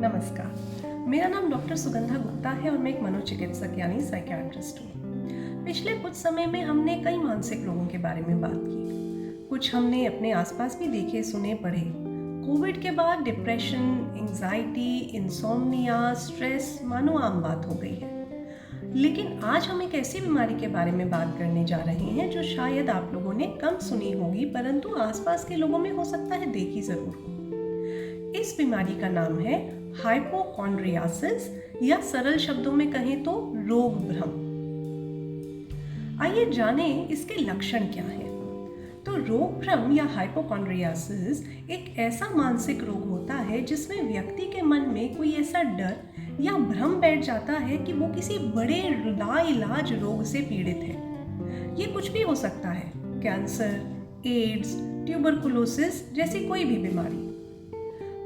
नमस्कार, मेरा नाम डॉक्टर सुगंधा गुप्ता है और मैं एक मनोचिकित्सक यानी साइकियाट्रिस्ट हूँ। पिछले कुछ समय में हमने कई मानसिक रोगों के बारे में बात की। कुछ हमने अपने आसपास भी देखे, सुने, पढ़े। कोविड के बाद डिप्रेशन, एंजाइटी, इंसोम्निया, स्ट्रेस मानो आम बात हो गई है। लेकिन आज हम एक ऐसी बीमारी के बारे में बात करने जा रहे हैं जो शायद आप लोगों ने कम सुनी होगी, परंतु आसपास के लोगों में हो सकता है देखी जरूर हो। इस बीमारी का नाम है हाइपोकॉन्ड्रियासिस या सरल शब्दों में कहें तो रोग भ्रम। आइए जानें इसके लक्षण क्या हैं। तो रोग भ्रम या हाइपोकॉन्ड्रियासिस एक ऐसा मानसिक रोग होता है जिसमें व्यक्ति के मन में कोई ऐसा डर या भ्रम बैठ जाता है कि वो किसी बड़े लाइलाज रोग से पीड़ित है। ये कुछ भी हो सकता है, कैंसर, एड्स, ट्यूबरकुलोसिस जैसी कोई भी बीमारी।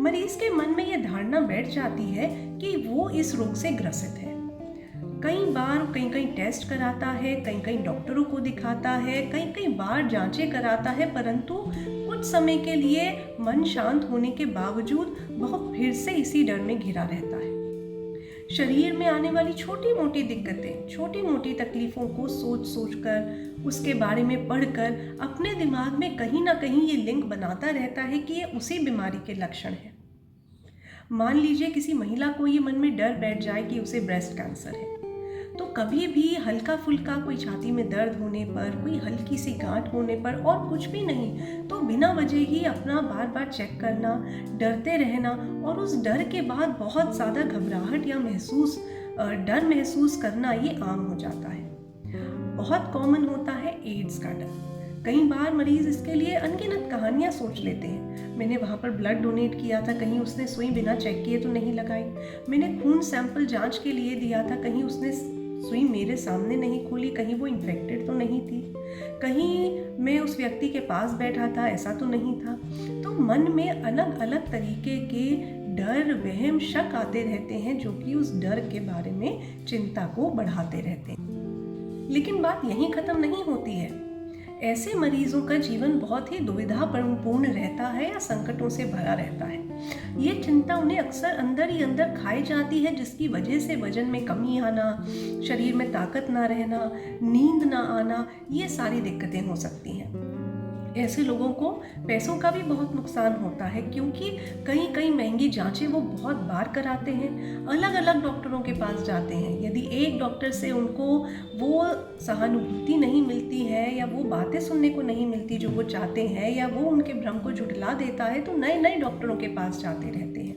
मरीज के मन में यह धारणा बैठ जाती है कि वो इस रोग से ग्रसित है। कई बार कई टेस्ट कराता है, कई डॉक्टरों को दिखाता है, कई बार जांचें कराता है, परंतु कुछ समय के लिए मन शांत होने के बावजूद वह फिर से इसी डर में घिरा रहता है। शरीर में आने वाली छोटी मोटी दिक्कतें, छोटी मोटी तकलीफों को सोच कर, उसके बारे में पढ़कर अपने दिमाग में कहीं ना कहीं ये लिंक बनाता रहता है कि ये उसी बीमारी के लक्षण हैं। मान लीजिए किसी महिला को ये मन में डर बैठ जाए कि उसे ब्रेस्ट कैंसर है, तो कभी भी हल्का फुल्का कोई छाती में दर्द होने पर, कोई हल्की सी गांठ होने पर और कुछ भी नहीं तो बिना वजह ही अपना बार बार चेक करना, डरते रहना और उस डर के बाद बहुत ज़्यादा घबराहट या डर महसूस करना ये आम हो जाता है। बहुत कॉमन होता है एड्स का डर। कई बार मरीज इसके लिए अनगिनत कहानियां सोच लेते हैं। मैंने वहाँ पर ब्लड डोनेट किया था, कहीं उसने सुई बिना चेक किए तो नहीं लगाई। मैंने खून सैंपल जांच के लिए दिया था, कहीं उसने सुई मेरे सामने नहीं खोली, कहीं वो इन्फेक्टेड तो नहीं थी, कहीं मैं उस व्यक्ति के पास बैठा था, ऐसा तो नहीं था। तो मन में अलग अलग तरीके के डर, वहम, शक आते रहते हैं जो कि उस डर के बारे में चिंता को बढ़ाते रहते हैं। लेकिन बात यहीं खत्म नहीं होती है। ऐसे मरीजों का जीवन बहुत ही दुविधापूर्ण रहता है या संकटों से भरा रहता है। ये चिंता उन्हें अक्सर अंदर ही अंदर खाई जाती है, जिसकी वजह से वजन में कमी आना, शरीर में ताकत ना रहना, नींद ना आना, ये सारी दिक्कतें हो सकती हैं। ऐसे लोगों को पैसों का भी बहुत नुकसान होता है, क्योंकि कई महंगी जांचें वो बहुत बार कराते हैं, अलग अलग डॉक्टरों के पास जाते हैं। यदि एक डॉक्टर से उनको वो सहानुभूति नहीं मिलती है या वो बातें सुनने को नहीं मिलती जो वो चाहते हैं, या वो उनके भ्रम को झुठला देता है, तो नए डॉक्टरों के पास जाते रहते हैं।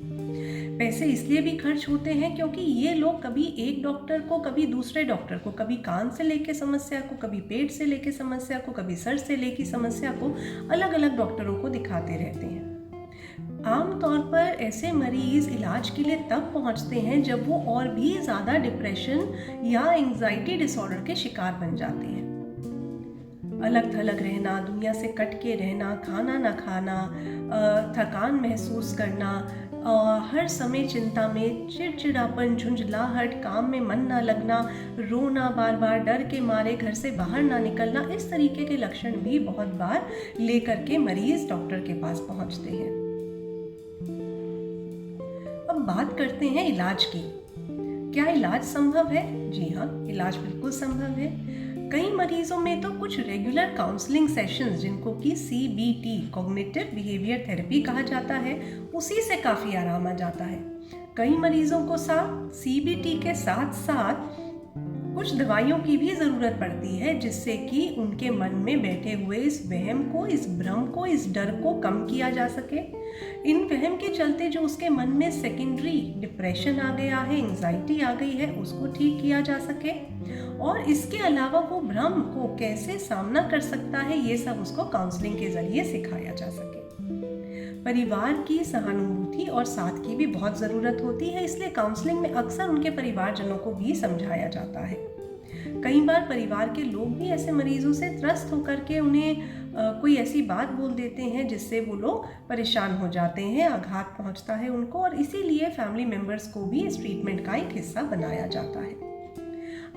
पैसे इसलिए भी खर्च होते हैं क्योंकि ये लोग कभी एक डॉक्टर को, कभी दूसरे डॉक्टर को, कभी कान से लेके समस्या को, कभी पेट से लेके समस्या को, कभी सर से लेके समस्या को अलग अलग डॉक्टरों को दिखाते रहते हैं। आमतौर पर ऐसे मरीज इलाज के लिए तब पहुंचते हैं जब वो और भी ज़्यादा डिप्रेशन या एंजाइटी डिसऑर्डर के शिकार बन जाते हैं। अलग थलग रहना, दुनिया से कट के रहना, खाना ना खाना, थकान महसूस करना, हर समय चिंता में, चिड़चिड़ापन, झुंझलाहट, काम में मन ना लगना, रोना, बार बार डर के मारे घर से बाहर ना निकलना, इस तरीके के लक्षण भी बहुत बार लेकर के मरीज डॉक्टर के पास पहुंचते हैं। अब बात करते हैं इलाज की। क्या इलाज संभव है? जी हाँ, इलाज बिल्कुल संभव है। कई मरीजों में तो कुछ रेगुलर काउंसलिंग सेशंस, जिनको कि CBT कॉग्निटिव बिहेवियर थेरेपी कहा जाता है, उसी से काफ़ी आराम आ जाता है। कई मरीजों को CBT के साथ साथ कुछ दवाइयों की भी ज़रूरत पड़ती है, जिससे कि उनके मन में बैठे हुए इस वहम को, इस भ्रम को, इस डर को कम किया जा सके। इन वहम के चलते जो उसके मन में सेकेंडरी डिप्रेशन आ गया है, एंजाइटी आ गई है, उसको ठीक किया जा सके। और इसके अलावा वो भ्रम को कैसे सामना कर सकता है, ये सब उसको काउंसलिंग के जरिए सिखाया जा सके। परिवार की सहानुभूति और साथ की भी बहुत ज़रूरत होती है, इसलिए काउंसलिंग में अक्सर उनके परिवारजनों को भी समझाया जाता है। कई बार परिवार के लोग भी ऐसे मरीजों से त्रस्त होकर के उन्हें कोई ऐसी बात बोल देते हैं जिससे वो लोग परेशान हो जाते हैं, आघात पहुंचता है उनको, और इसीलिए फैमिली मेम्बर्स को भी इस ट्रीटमेंट का एक हिस्सा बनाया जाता है।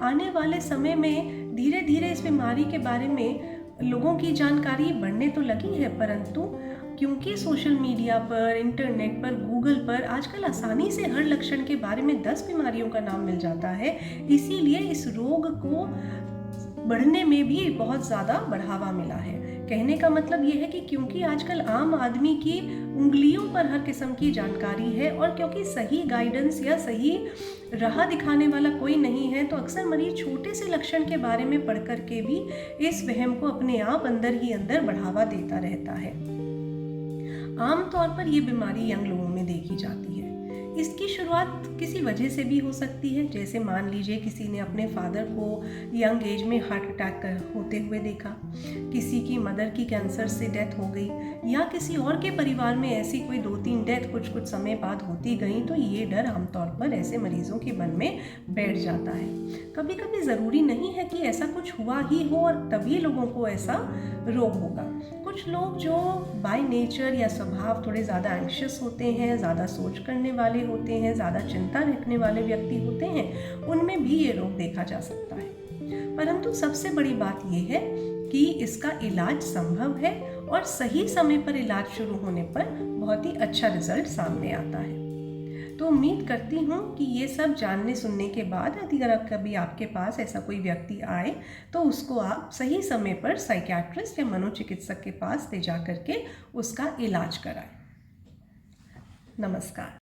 आने वाले समय में धीरे धीरे इस बीमारी के बारे में लोगों की जानकारी बढ़ने तो लगी है, परंतु क्योंकि सोशल मीडिया पर, इंटरनेट पर, गूगल पर आजकल आसानी से हर लक्षण के बारे में 10 बीमारियों का नाम मिल जाता है, इसीलिए इस रोग को बढ़ने में भी बहुत ज़्यादा बढ़ावा मिला है। कहने का मतलब ये है कि क्योंकि आजकल आम आदमी की उंगलियों पर हर किस्म की जानकारी है और क्योंकि सही गाइडेंस या सही राह दिखाने वाला कोई नहीं है, तो अक्सर मरीज छोटे से लक्षण के बारे में पढ़ कर के भी इस वहम को अपने आप अंदर ही अंदर बढ़ावा देता रहता है। आमतौर पर ये बीमारी यंग लोगों में देखी जाती है। इसकी शुरुआत किसी वजह से भी हो सकती है, जैसे मान लीजिए किसी ने अपने फादर को यंग एज में हार्ट अटैक होते हुए देखा, किसी की मदर की कैंसर से डेथ हो गई, या किसी और के परिवार में ऐसी कोई 2-3 डेथ कुछ समय बाद होती गई, तो ये डर आमतौर पर ऐसे मरीजों के मन में बैठ जाता है। कभी कभी ज़रूरी नहीं है कि ऐसा कुछ हुआ ही हो और तभी लोगों को ऐसा रोग होगा। कुछ लोग जो बाय नेचर या स्वभाव थोड़े ज़्यादा एंग्शियस होते हैं, ज़्यादा सोच करने वाले होते हैं, ज़्यादा चिंता रखने वाले व्यक्ति होते हैं, उनमें भी ये रोग देखा जा सकता है। परंतु सबसे बड़ी बात यह है कि इसका इलाज संभव है और सही समय पर इलाज शुरू होने पर बहुत ही अच्छा रिजल्ट सामने आता है। तो उम्मीद करती हूँ कि ये सब जानने सुनने के बाद यदि अगर कभी आपके पास ऐसा कोई व्यक्ति आए तो उसको आप सही समय पर साइकियाट्रिस्ट या मनोचिकित्सक के पास ले जा करके उसका इलाज कराएं। नमस्कार।